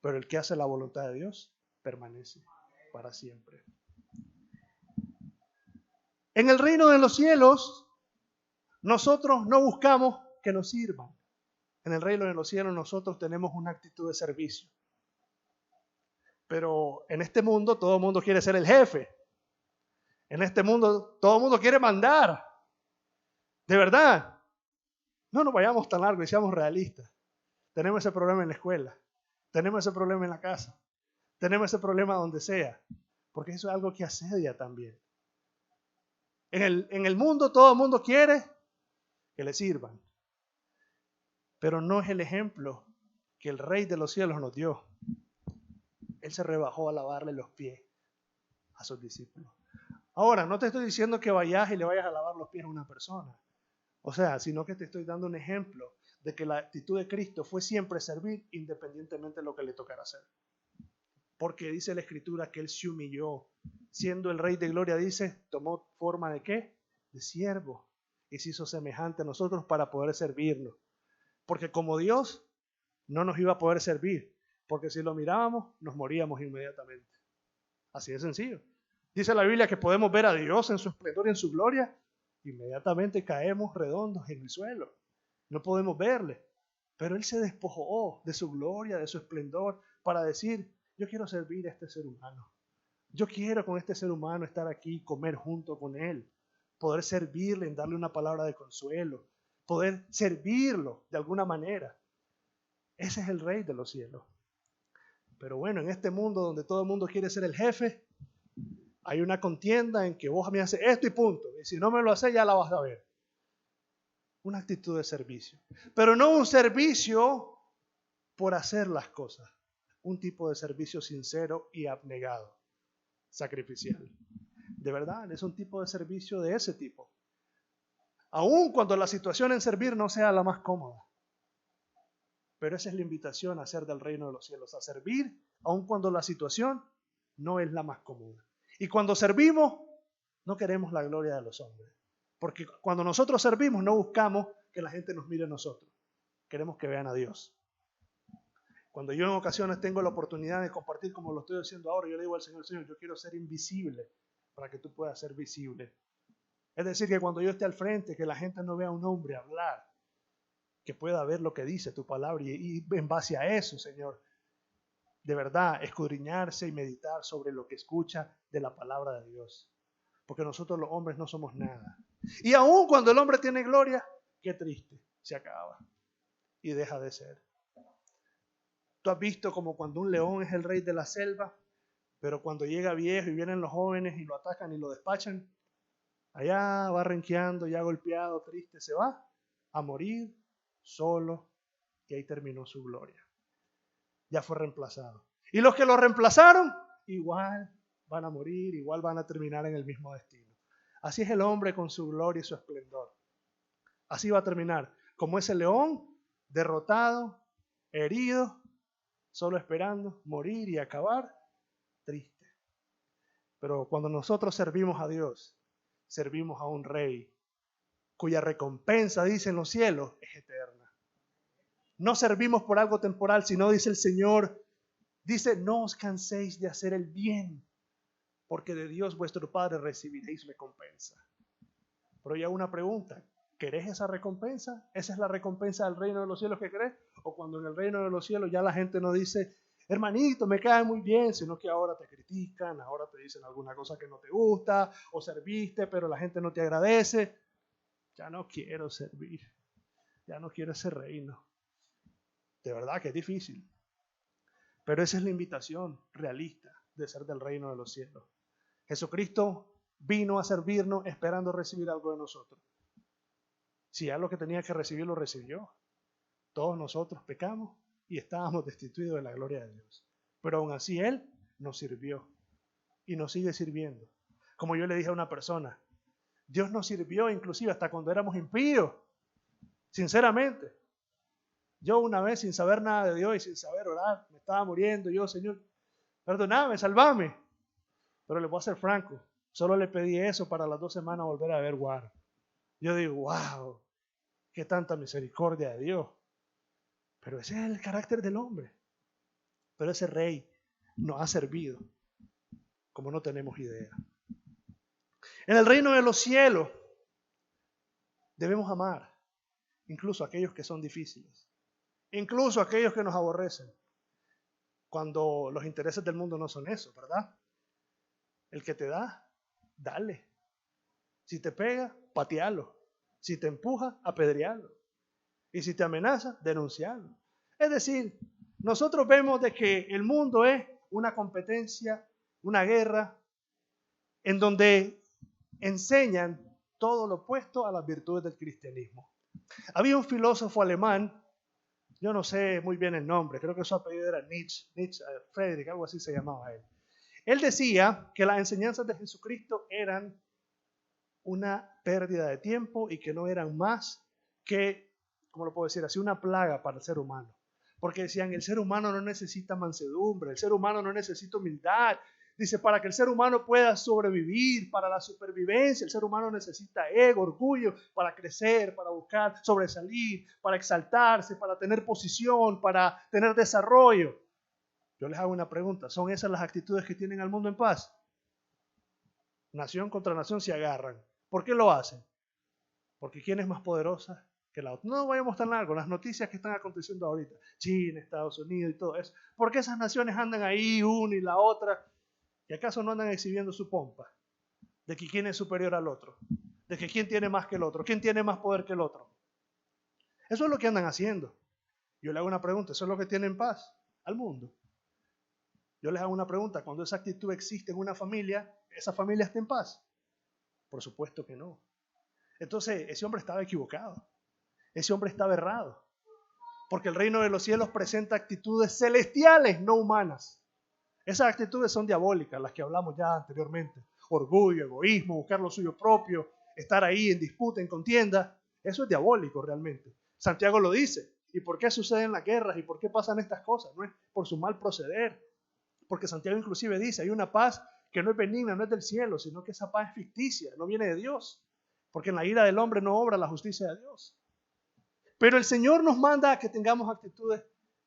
Pero el que hace la voluntad de Dios permanece para siempre. En el reino de los cielos, nosotros no buscamos que nos sirvan. En el reino de los cielos nosotros tenemos una actitud de servicio. Pero en este mundo todo el mundo quiere ser el jefe. En este mundo todo el mundo quiere mandar. De verdad. No nos vayamos tan largo y seamos realistas. Tenemos ese problema en la escuela. Tenemos ese problema en la casa. Tenemos ese problema donde sea. Porque eso es algo que asedia también. En el mundo todo el mundo quiere que le sirvan. Pero no es el ejemplo que el Rey de los cielos nos dio. Él se rebajó a lavarle los pies a sus discípulos. Ahora, no te estoy diciendo que vayas y le vayas a lavar los pies a una persona. O sea, sino que te estoy dando un ejemplo de que la actitud de Cristo fue siempre servir independientemente de lo que le tocara hacer. Porque dice la Escritura que Él se humilló. Siendo el Rey de Gloria, dice, tomó forma de ¿qué? De siervo. Y se hizo semejante a nosotros para poder servirnos. Porque como Dios no nos iba a poder servir. Porque si lo mirábamos, nos moríamos inmediatamente. Así de sencillo. Dice la Biblia que podemos ver a Dios en su esplendor y en su gloria. Inmediatamente caemos redondos en el suelo. No podemos verle. Pero Él se despojó de su gloria, de su esplendor, para decir, yo quiero servir a este ser humano. Yo quiero con este ser humano estar aquí, comer junto con Él, poder servirle, darle una palabra de consuelo, poder servirlo de alguna manera. Ese es el Rey de los cielos. Pero bueno, en este mundo donde todo el mundo quiere ser el jefe, hay una contienda en que vos me haces esto y punto. Y si no me lo haces, ya la vas a ver. Una actitud de servicio. Pero no un servicio por hacer las cosas. Un tipo de servicio sincero y abnegado, sacrificial. De verdad, es un tipo de servicio de ese tipo. Aun cuando la situación en servir no sea la más cómoda. Pero esa es la invitación a hacer del reino de los cielos, a servir, aun cuando la situación no es la más cómoda. Y cuando servimos, no queremos la gloria de los hombres. Porque cuando nosotros servimos, no buscamos que la gente nos mire a nosotros. Queremos que vean a Dios. Cuando yo en ocasiones tengo la oportunidad de compartir como lo estoy haciendo ahora, yo le digo al Señor, Señor, yo quiero ser invisible para que tú puedas ser visible. Es decir, que cuando yo esté al frente, que la gente no vea a un hombre hablar, que pueda ver lo que dice tu palabra y en base a eso, Señor, de verdad, escudriñarse y meditar sobre lo que escucha de la palabra de Dios. Porque nosotros los hombres no somos nada. Y aún cuando el hombre tiene gloria, qué triste, se acaba y deja de ser. Tú has visto como cuando un león es el rey de la selva, pero cuando llega viejo y vienen los jóvenes y lo atacan y lo despachan, allá va renqueando, ya golpeado, triste, se va a morir solo, y ahí terminó su gloria. Ya fue reemplazado. Y los que lo reemplazaron, igual van a morir, igual van a terminar en el mismo destino. Así es el hombre con su gloria y su esplendor. Así va a terminar, como ese león, derrotado, herido, solo esperando morir y acabar, triste. Pero cuando nosotros servimos a Dios, servimos a un rey cuya recompensa, dicen los cielos, es eterna. No servimos por algo temporal, sino dice el Señor, dice, no os canséis de hacer el bien, porque de Dios vuestro Padre recibiréis recompensa. Pero ya una pregunta, ¿querés esa recompensa? ¿Esa es la recompensa del reino de los cielos que querés? O cuando en el reino de los cielos ya la gente no dice, hermanito, me cae muy bien, sino que ahora te critican, ahora te dicen alguna cosa que no te gusta, o serviste, pero la gente no te agradece. Ya no quiero servir, ya no quiero ese reino. De verdad que es difícil. Pero esa es la invitación realista de ser del reino de los cielos. Jesucristo vino a servirnos esperando recibir algo de nosotros. Si ya lo que tenía que recibir lo recibió. Todos nosotros pecamos y estábamos destituidos de la gloria de Dios. Pero aún así Él nos sirvió y nos sigue sirviendo. Como yo le dije a una persona, Dios nos sirvió inclusive hasta cuando éramos impíos. Sinceramente. Yo una vez sin saber nada de Dios y sin saber orar, me estaba muriendo. Yo, Señor, perdóname, salvame. Pero le voy a ser franco, solo le pedí eso para las 2 semanas volver a ver Guaro. Yo digo, wow, qué tanta misericordia de Dios. Pero ese es el carácter del hombre. Pero ese rey nos ha servido como no tenemos idea. En el reino de los cielos debemos amar incluso a aquellos que son difíciles, incluso a aquellos que nos aborrecen, cuando los intereses del mundo no son eso, ¿verdad? El que te da, dale. Si te pega, patealo. Si te empuja, apedrealo. Y si te amenaza, denuncialo. Es decir, nosotros vemos de que el mundo es una competencia, una guerra, en donde enseñan todo lo opuesto a las virtudes del cristianismo. Había un filósofo alemán, yo no sé muy bien el nombre, creo que su apellido era Nietzsche, Friedrich, algo así se llamaba él. Él decía que las enseñanzas de Jesucristo eran una pérdida de tiempo y que no eran más que, ¿cómo lo puedo decir así?, una plaga para el ser humano. Porque decían, el ser humano no necesita mansedumbre, el ser humano no necesita humildad. Dice, para que el ser humano pueda sobrevivir, para la supervivencia, el ser humano necesita ego, orgullo, para crecer, para buscar sobresalir, para exaltarse, para tener posición, para tener desarrollo. Yo les hago una pregunta, ¿son esas las actitudes que tienen al mundo en paz? Nación contra nación se agarran. ¿Por qué lo hacen? Porque ¿quién es más poderosa que la otra? No vayamos tan largo, las noticias que están aconteciendo ahorita, China, Estados Unidos y todo eso. ¿Por qué esas naciones andan ahí, una y la otra? ¿Y acaso no andan exhibiendo su pompa? De que quién es superior al otro, de que quién tiene más que el otro, quién tiene más poder que el otro. Eso es lo que andan haciendo. Yo le hago una pregunta, ¿eso es lo que tiene en paz al mundo? Yo les hago una pregunta, cuando esa actitud existe en una familia, ¿esa familia está en paz? Por supuesto que no. Entonces, ese hombre estaba equivocado. Ese hombre estaba errado. Porque el reino de los cielos presenta actitudes celestiales, no humanas. Esas actitudes son diabólicas, las que hablamos ya anteriormente. Orgullo, egoísmo, buscar lo suyo propio, estar ahí en disputa, en contienda. Eso es diabólico realmente. Santiago lo dice. ¿Y por qué suceden las guerras? ¿Y por qué pasan estas cosas? No es por su mal proceder. Porque Santiago inclusive dice, hay una paz que no es benigna, no es del cielo, sino que esa paz es ficticia, no viene de Dios. Porque en la ira del hombre no obra la justicia de Dios. Pero el Señor nos manda a que tengamos actitudes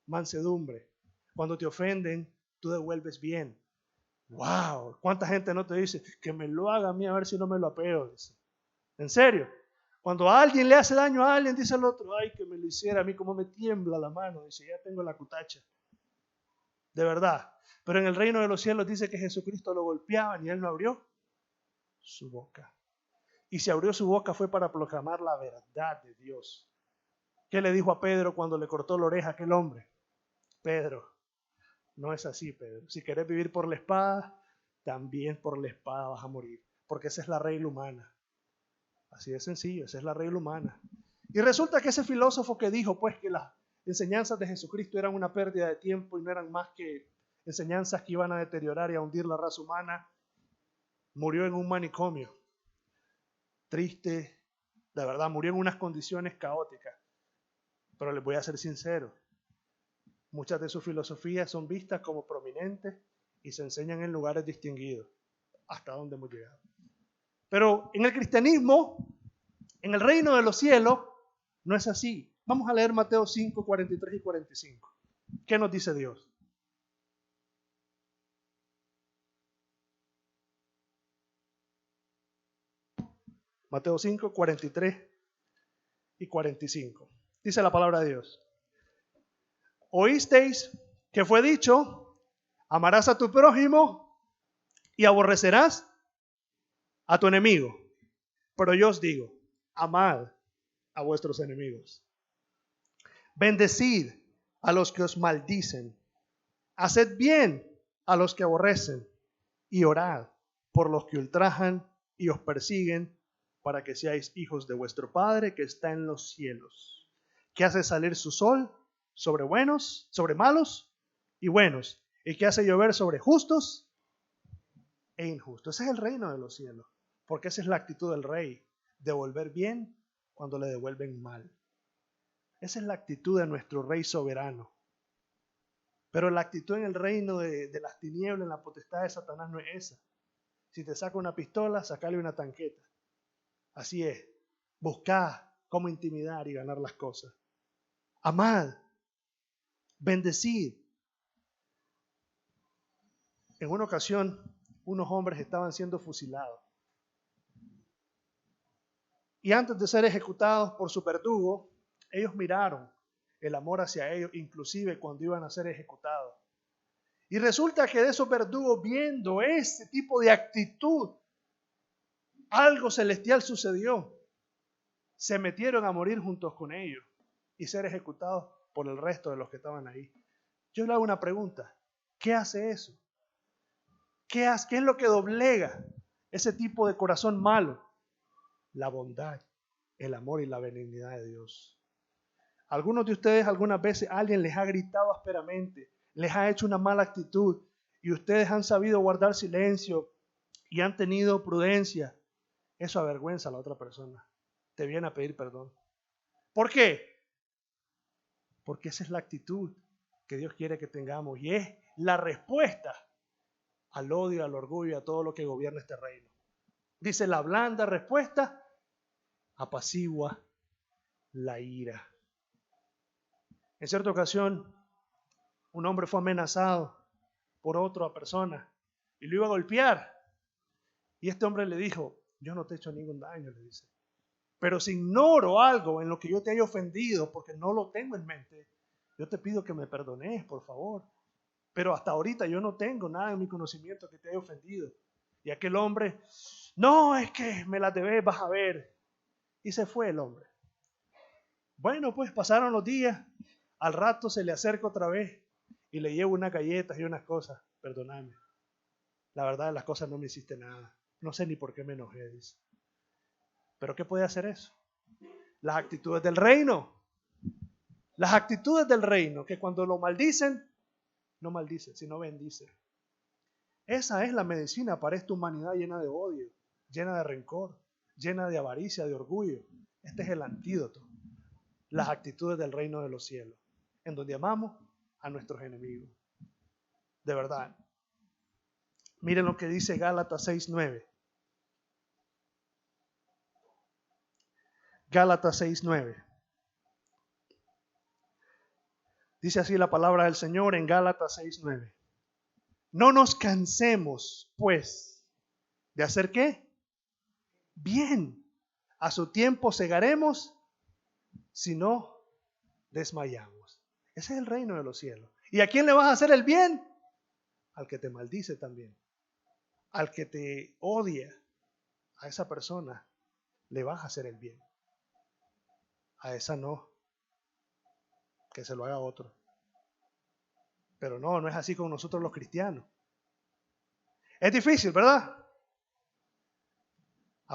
mansedumbre. Cuando te ofenden, tú devuelves bien. ¡Wow! ¿Cuánta gente no te dice que me lo haga a mí a ver si no me lo apeo? Dice. ¿En serio? Cuando a alguien le hace daño a alguien, dice el otro, ay, que me lo hiciera a mí, como me tiembla la mano. Dice, ya tengo la cutacha. De verdad. Pero en el reino de los cielos dice que Jesucristo lo golpeaban y él no abrió su boca. Y si abrió su boca fue para proclamar la verdad de Dios. ¿Qué le dijo a Pedro cuando le cortó la oreja a aquel hombre? Pedro, no es así, Pedro. Si querés vivir por la espada, también por la espada vas a morir. Porque esa es la regla humana. Así de sencillo, esa es la regla humana. Y resulta que ese filósofo que dijo pues que las enseñanzas de Jesucristo eran una pérdida de tiempo y no eran más que enseñanzas que iban a deteriorar y a hundir la raza humana, murió en un manicomio. Triste, de verdad, murió en unas condiciones caóticas. Pero les voy a ser sincero, muchas de sus filosofías son vistas como prominentes y se enseñan en lugares distinguidos, hasta donde hemos llegado. Pero en el cristianismo, en el reino de los cielos, no es así. Vamos a leer Mateo 5, 43 y 45. ¿Qué nos dice Dios? Mateo 5, 43 y 45. Dice la palabra de Dios. Oísteis que fue dicho, amarás a tu prójimo y aborrecerás a tu enemigo. Pero yo os digo, amad a vuestros enemigos. Bendecid a los que os maldicen. Haced bien a los que aborrecen y orad por los que ultrajan y os persiguen, para que seáis hijos de vuestro Padre que está en los cielos, que hace salir su sol sobre buenos, sobre malos y buenos, y que hace llover sobre justos e injustos. Ese es el reino de los cielos, porque esa es la actitud del rey, devolver bien cuando le devuelven mal. Esa es la actitud de nuestro rey soberano. Pero la actitud en el reino de las tinieblas, en la potestad de Satanás, no es esa. Si te saca una pistola, sacale una tanqueta. Así es. Buscad cómo intimidar y ganar las cosas. Amad. Bendecid. En una ocasión, unos hombres estaban siendo fusilados. Y antes de ser ejecutados por su verdugo, ellos miraron el amor hacia ellos, inclusive cuando iban a ser ejecutados. Y resulta que de esos verdugos, viendo este tipo de actitud, algo celestial sucedió. Se metieron a morir juntos con ellos y ser ejecutados por el resto de los que estaban ahí. Yo le hago una pregunta. ¿Qué hace eso? ¿Qué es lo que doblega ese tipo de corazón malo? La bondad, el amor y la benignidad de Dios. Algunos de ustedes algunas veces alguien les ha gritado ásperamente, les ha hecho una mala actitud y ustedes han sabido guardar silencio y han tenido prudencia. Eso avergüenza a la otra persona. Te viene a pedir perdón. ¿Por qué? Porque esa es la actitud que Dios quiere que tengamos y es la respuesta al odio, al orgullo y a todo lo que gobierna este reino. Dice, la blanda respuesta apacigua la ira. En cierta ocasión, un hombre fue amenazado por otra persona y lo iba a golpear. Y este hombre le dijo, yo no te he hecho ningún daño, le dice. Pero si ignoro algo en lo que yo te haya ofendido, porque no lo tengo en mente, yo te pido que me perdones, por favor. Pero hasta ahorita yo no tengo nada en mi conocimiento que te haya ofendido. Y aquel hombre, no, es que me las debes, vas a ver. Y se fue el hombre. Bueno, pues pasaron los días. Al rato se le acerca otra vez y le llevo unas galletas y unas cosas. Perdóname. La verdad, las cosas no me hiciste nada. No sé ni por qué me enojé, dice. ¿Pero qué puede hacer eso? Las actitudes del reino. Las actitudes del reino, que cuando lo maldicen, no maldice, sino bendice. Esa es la medicina para esta humanidad llena de odio, llena de rencor, llena de avaricia, de orgullo. Este es el antídoto. Las actitudes del reino de los cielos, en donde amamos a nuestros enemigos. De verdad. Miren lo que dice Gálatas 6:9. Gálatas 6:9. Dice así la palabra del Señor en Gálatas 6:9. No nos cansemos, pues, ¿de hacer qué? Bien. A su tiempo segaremos, si no desmayamos. Ese es el reino de los cielos. ¿Y a quién le vas a hacer el bien? Al que te maldice también. Al que te odia, a esa persona le vas a hacer el bien. A esa no. Que se lo haga otro. Pero no es así con nosotros los cristianos. Es difícil, ¿verdad?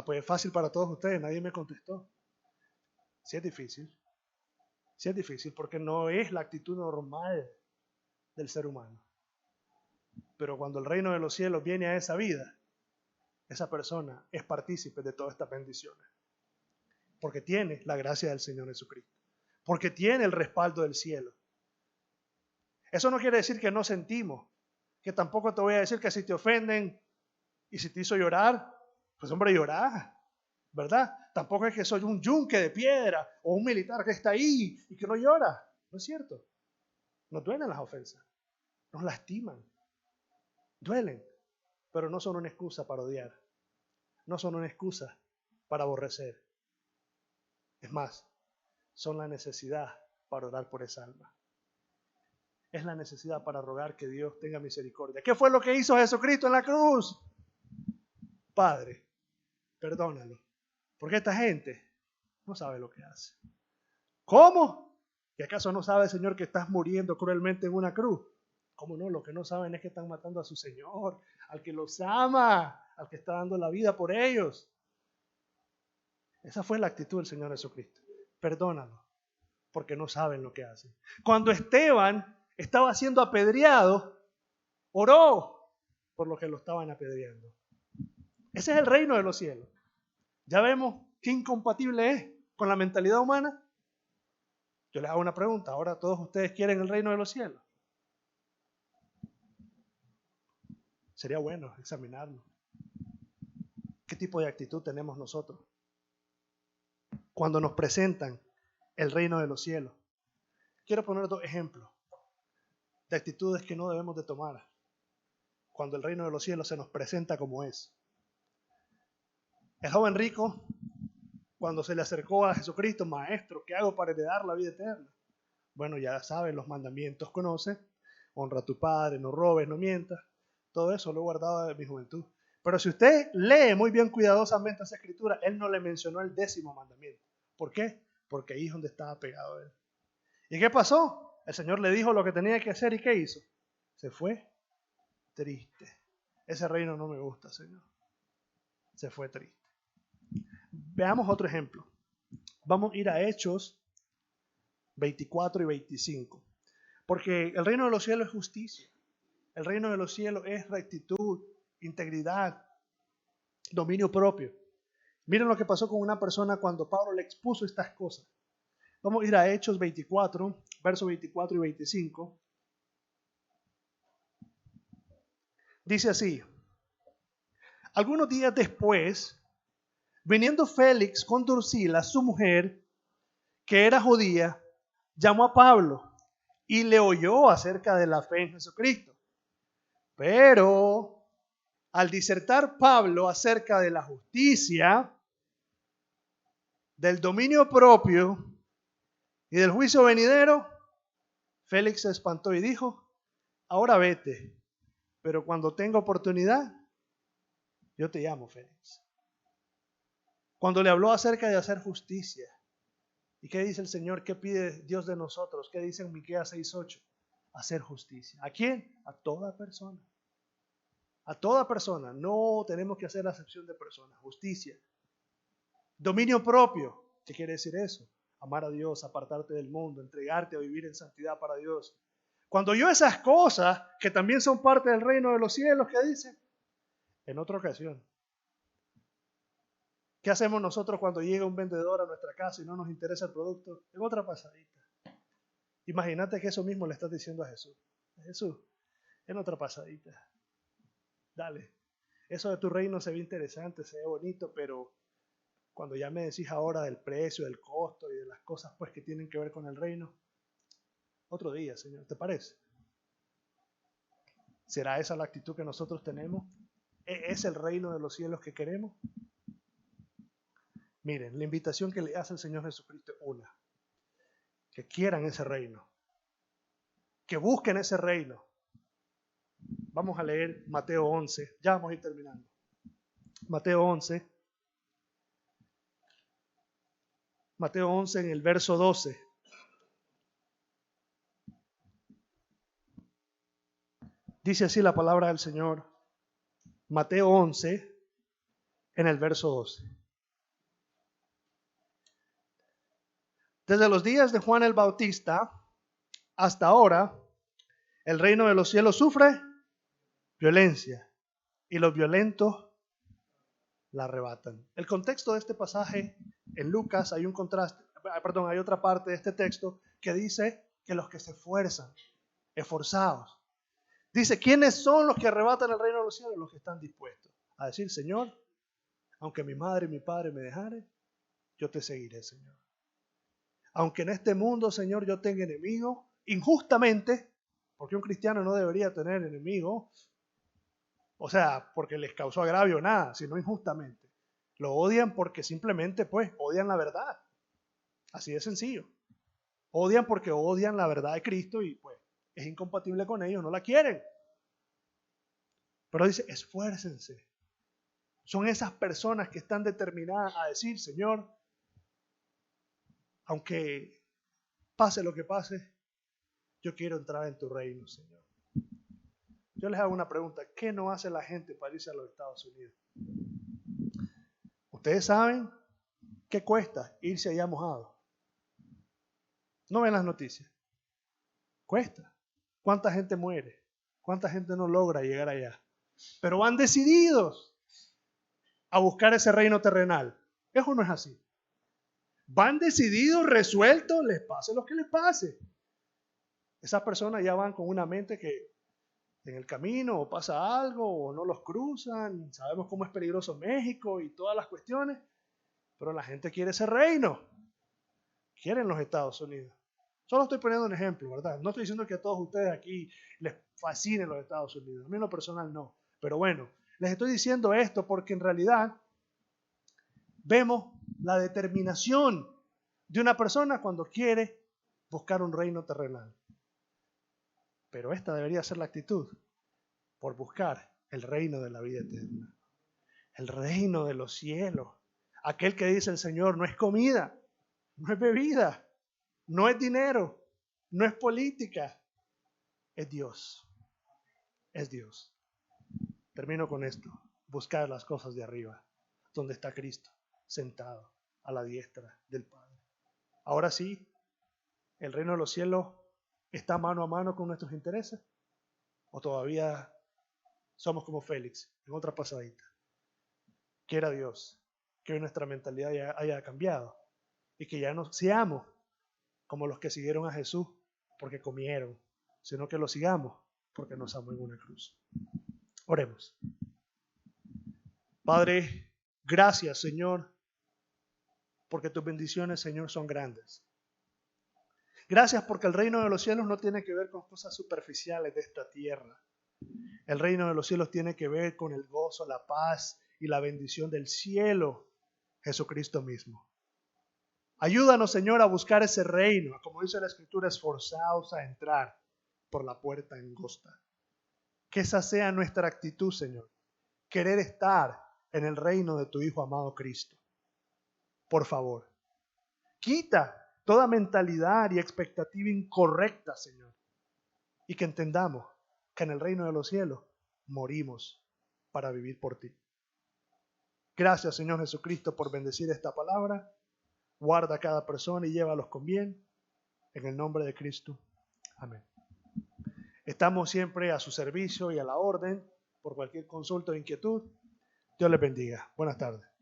Pues es fácil para todos ustedes, nadie me contestó. Sí es difícil. Sí es difícil porque no es la actitud normal del ser humano. Pero cuando el reino de los cielos viene a esa vida, esa persona es partícipe de todas estas bendiciones. Porque tiene la gracia del Señor Jesucristo. Porque tiene el respaldo del cielo. Eso no quiere decir que no sentimos. Que tampoco te voy a decir que si te ofenden y si te hizo llorar, pues hombre, llorá, ¿verdad? Tampoco es que soy un yunque de piedra o un militar que está ahí y que no llora. No es cierto. Nos duelen las ofensas. Nos lastiman. Duelen. Pero no son una excusa para odiar. No son una excusa para aborrecer. Es más, son la necesidad para orar por esa alma. Es la necesidad para rogar que Dios tenga misericordia. ¿Qué fue lo que hizo Jesucristo en la cruz? Padre, perdónalo. Porque esta gente no sabe lo que hace. ¿Cómo? ¿Que acaso no sabe el Señor que estás muriendo cruelmente en una cruz? ¿Cómo no? Lo que no saben es que están matando a su Señor, al que los ama, al que está dando la vida por ellos. Esa fue la actitud del Señor Jesucristo. Perdónalo, porque no saben lo que hacen. Cuando Esteban estaba siendo apedreado, oró por los que lo estaban apedreando. Ese es el reino de los cielos. Ya vemos qué incompatible es con la mentalidad humana. Yo les hago una pregunta. ¿Ahora todos ustedes quieren el reino de los cielos? Sería bueno examinarlo. ¿Qué tipo de actitud tenemos nosotros cuando nos presentan el reino de los cielos? Quiero poner 2 ejemplos de actitudes que no debemos de tomar cuando el reino de los cielos se nos presenta como es. El joven rico, cuando se le acercó a Jesucristo, maestro, ¿qué hago para heredar la vida eterna? Bueno, ya saben, los mandamientos conoce. Honra a tu padre, no robes, no mientas. Todo eso lo he guardado de mi juventud. Pero si usted lee muy bien cuidadosamente esa escritura, él no le mencionó el 10º mandamiento. ¿Por qué? Porque ahí es donde estaba pegado él. ¿Y qué pasó? El Señor le dijo lo que tenía que hacer y ¿qué hizo? Se fue triste. Ese reino no me gusta, Señor. Se fue triste. Veamos otro ejemplo. Vamos a ir a Hechos 24 y 25. Porque el reino de los cielos es justicia. El reino de los cielos es rectitud, integridad, dominio propio. Miren lo que pasó con una persona cuando Pablo le expuso estas cosas. Vamos a ir a Hechos 24, versos 24 y 25. Dice así: algunos días después, viniendo Félix con Drusila, su mujer, que era judía, llamó a Pablo y le oyó acerca de la fe en Jesucristo. Pero al disertar Pablo acerca de la justicia, del dominio propio y del juicio venidero, Félix se espantó y dijo: ahora vete, pero cuando tenga oportunidad, yo te llamo, Félix. Cuando le habló acerca de hacer justicia. ¿Y qué dice el Señor? ¿Qué pide Dios de nosotros? ¿Qué dice en Miqueas 6:8? Hacer justicia. ¿A quién? A toda persona. A toda persona. No tenemos que hacer acepción de personas. Justicia. Dominio propio. ¿Qué quiere decir eso? Amar a Dios, apartarte del mundo, entregarte a vivir en santidad para Dios. Cuando yo esas cosas, que también son parte del reino de los cielos, ¿qué dice? En otra ocasión. ¿Qué hacemos nosotros cuando llega un vendedor a nuestra casa y no nos interesa el producto? En otra pasadita. Imagínate que eso mismo le estás diciendo a Jesús. Jesús, en otra pasadita. Dale. Eso de tu reino se ve interesante, se ve bonito, pero cuando ya me decís ahora del precio, del costo y de las cosas pues que tienen que ver con el reino, otro día, Señor, ¿te parece? ¿Será esa la actitud que nosotros tenemos? ¿Es el reino de los cielos que queremos? Miren, la invitación que le hace el Señor Jesucristo es una: que quieran ese reino, que busquen ese reino. Vamos a leer Mateo 11, ya vamos a ir terminando. Mateo 11 en el verso 12. Dice así la palabra del Señor. Mateo 11 en el verso 12. Desde los días de Juan el Bautista hasta ahora, el reino de los cielos sufre violencia y los violentos la arrebatan. El contexto de este pasaje en Lucas hay un contraste, hay otra parte de este texto que dice que los que se esfuerzan, esforzados. Dice, ¿quiénes son los que arrebatan el reino de los cielos? Los que están dispuestos a decir: Señor, aunque mi madre y mi padre me dejaren, yo te seguiré, Señor. Aunque en este mundo, Señor, yo tenga enemigos injustamente, porque un cristiano no debería tener enemigos, o sea, porque les causó agravio, nada, sino injustamente. Lo odian porque simplemente, pues, odian la verdad. Así de sencillo. Odian porque odian la verdad de Cristo y, pues, es incompatible con ellos, no la quieren. Pero dice, esfuércense. Son esas personas que están determinadas a decir: Señor, aunque pase lo que pase, yo quiero entrar en tu reino, Señor. Yo les hago una pregunta: ¿qué no hace la gente para irse a los Estados Unidos? ¿Ustedes saben qué cuesta irse allá mojado? ¿No ven las noticias? Cuesta. ¿Cuánta gente muere? ¿Cuánta gente no logra llegar allá? Pero van decididos a buscar ese reino terrenal. Eso no es así. Van decididos, resueltos, les pase lo que les pase. Esas personas ya van con una mente que en el camino o pasa algo o no los cruzan. Sabemos cómo es peligroso México y todas las cuestiones, pero la gente quiere ese reino. Quieren los Estados Unidos. Solo estoy poniendo un ejemplo, ¿verdad? No estoy diciendo que a todos ustedes aquí les fascinen los Estados Unidos. A mí en lo personal no. Pero bueno, les estoy diciendo esto porque en realidad vemos la determinación de una persona cuando quiere buscar un reino terrenal. Pero esta debería ser la actitud por buscar el reino de la vida eterna. El reino de los cielos. Aquel que dice el Señor: no es comida, no es bebida, no es dinero, no es política, es Dios. Es Dios. Termino con esto. Buscar las cosas de arriba, donde está Cristo, sentado a la diestra del Padre. Ahora sí, ¿el reino de los cielos está mano a mano con nuestros intereses? ¿O todavía somos como Félix, en otra pasadita? Quiera Dios que hoy nuestra mentalidad haya cambiado y que ya no seamos como los que siguieron a Jesús porque comieron, sino que lo sigamos porque nos amó en una cruz. Oremos. Padre, gracias, Señor, porque tus bendiciones, Señor, son grandes. Gracias porque el reino de los cielos no tiene que ver con cosas superficiales de esta tierra. El reino de los cielos tiene que ver con el gozo, la paz y la bendición del cielo, Jesucristo mismo. Ayúdanos, Señor, a buscar ese reino, como dice la Escritura, esforzaos a entrar por la puerta angosta. Que esa sea nuestra actitud, Señor. Querer estar en el reino de tu Hijo amado Cristo. Por favor, quita toda mentalidad y expectativa incorrecta, Señor. Y que entendamos que en el reino de los cielos morimos para vivir por ti. Gracias, Señor Jesucristo, por bendecir esta palabra. Guarda a cada persona y llévalos con bien. En el nombre de Cristo. Amén. Estamos siempre a su servicio y a la orden por cualquier consulta o inquietud. Dios les bendiga. Buenas tardes.